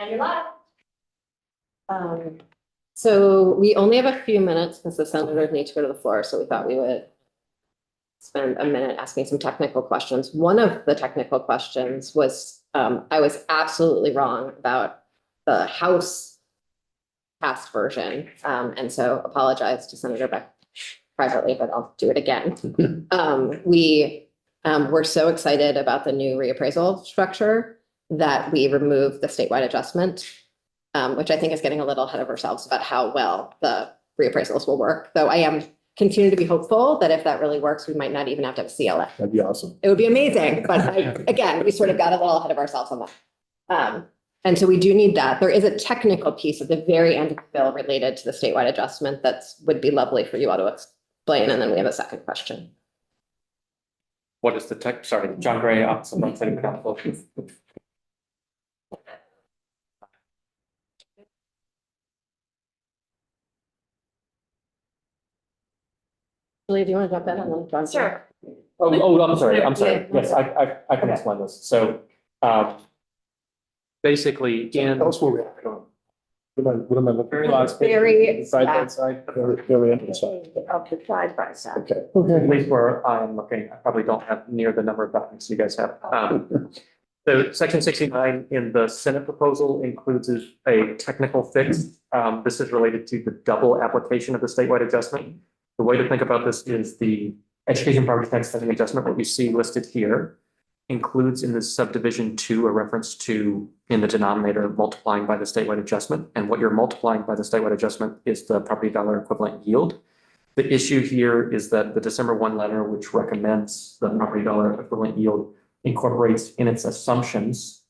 And you're live. So we only have a few minutes because the senators need to go to the floor, so we thought we would spend a minute asking some technical questions. One of the technical questions was, I was absolutely wrong about the House passed version. And so apologize to Senator Beck privately, but I'll do it again. We were so excited about the new reappraisal structure that we removed the statewide adjustment, which I think is getting a little ahead of ourselves about how well the reappraisals will work. Though I am continue to be hopeful that if that really works, we might not even have to have a CLA. That'd be awesome. It would be amazing, but again, we sort of got a little ahead of ourselves on that. And so we do need that. There is a technical piece at the very end of the bill related to the statewide adjustment that would be lovely for you all to explain. And then we have a second question. What is the tech? Sorry, John Gray, Office of Legislative Counsel. Julie, do you want to jump in and then John? Sure. Oh, I'm sorry. I'm sorry. Yeah. Yes, I can explain this. So, basically, Tell us where we are. What am I looking for? Last page? Very Side by side, very end of the side. Of the side by side. Okay. at least where I'm looking, I probably don't have near the number of documents you guys have. So section 69 in the Senate proposal includes a technical fix. This is related to the double application of the statewide adjustment. The way to think about this is the education property tax spending adjustment, what you see listed here, includes in this subdivision 2 a reference to in the denominator multiplying by the statewide adjustment. And what you're multiplying by the statewide adjustment is the property dollar equivalent yield. The issue here is that the December 1 letter, which recommends the property dollar equivalent yield, incorporates in its assumptions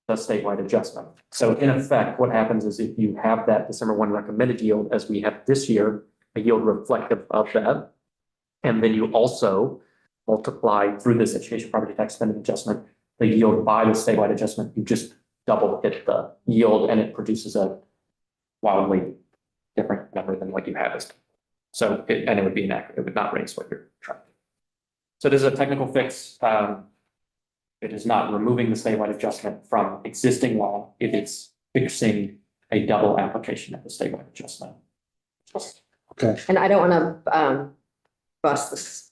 the statewide adjustment. So in effect, what happens is if you have that December 1 recommended yield, as we have this year, a yield reflective of that, and then you also multiply through this education property tax spending adjustment, the yield by the statewide adjustment, you just double hit the yield and it produces a wildly different number than what you have. So, and it would be inaccurate. It would not raise what you're trying to do. So this is a technical fix. It is not removing the statewide adjustment from existing law. It is fixing a double application of the statewide adjustment. Okay. And I don't want to bust the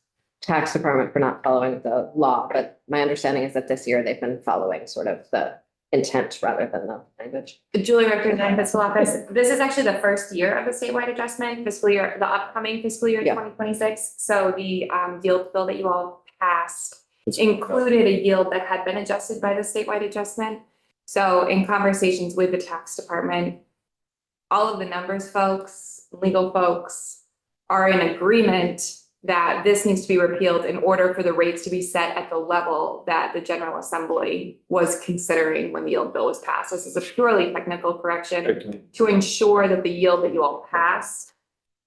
tax department for not following the law, but my understanding is that this year they've been following sort of the intent rather than the language. Julie Richter, fiscal office. This is actually the first year of the statewide adjustment, fiscal year, the upcoming fiscal year, Yeah. 2026. So the yield bill that you all passed included a yield that had been adjusted by the statewide adjustment. So in conversations with the tax department, all of the numbers folks, legal folks are in agreement that this needs to be repealed in order for the rates to be set at the level that the General Assembly was considering when the yield bill was passed. This is a purely technical correction to ensure that the yield that you all passed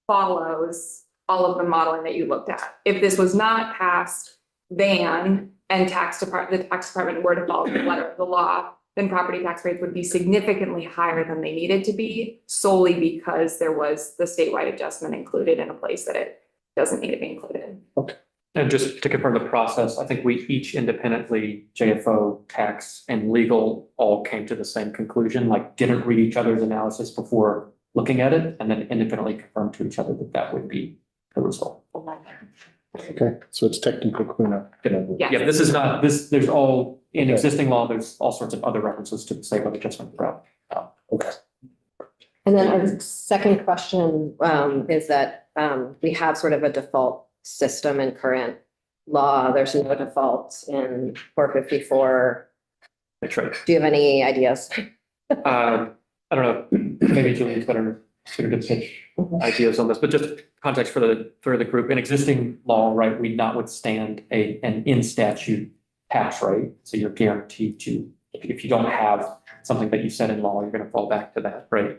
follows all of the modeling that you looked at. If this was not passed, then the tax department were to follow the letter of the law, then property tax rates would be significantly higher than they needed to be, solely because there was the statewide adjustment included in a place that it doesn't need to be included. Okay. And just to confirm the process, I think we each independently, JFO, tax, and legal all came to the same conclusion, like didn't read each other's analysis before looking at it, and then independently confirmed to each other that that would be the result. Okay, so it's technical cleanup. Yeah. Yeah, this is not, there's all, in existing law, there's all sorts of other references to the statewide adjustment throughout. Okay. And then our second question is that we have sort of a default system in current law. There's no default in 454. That's right. Do you have any ideas? I don't know, maybe Julie's better suited to pitch ideas on this, but just context for the group. In existing law, right, we notwithstand an in statute tax rate. So you're guaranteed to, if you don't have something that you set in law, you're going to fall back to that, right?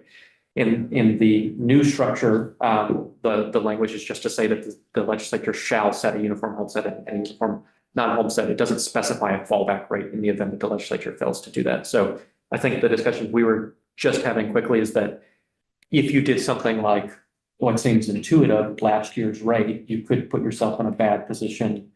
In the new structure, the language is just to say that the legislature shall set a uniform homestead and a uniform non-homestead. It doesn't specify a fallback rate in the event that the legislature fails to do that. So I think the discussion we were just having quickly is that if you did something like what seems intuitive, last year's rate, you could put yourself in a bad position in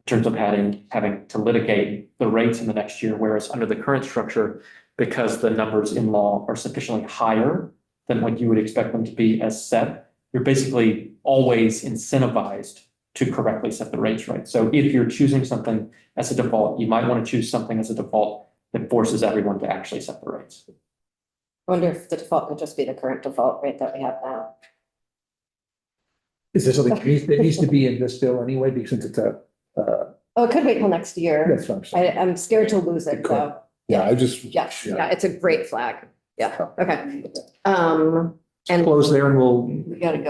terms of having to litigate the rates in the next year, whereas under the current structure, because the numbers in law are sufficiently higher than what you would expect them to be as set, you're basically always incentivized to correctly set the rates, right? So if you're choosing something as a default, you might want to choose something as a default that forces everyone to actually set the rates. I wonder if the default could just be the current default rate that we have now. Is there something that needs to be in this bill anyway, because since it's Oh, it could wait till next year. that's what I'm saying. I'm scared to lose it, It could. though. Yeah, I just. Yes, yeah, it's a great flag. Yeah, okay. And Close there and we'll we gotta go.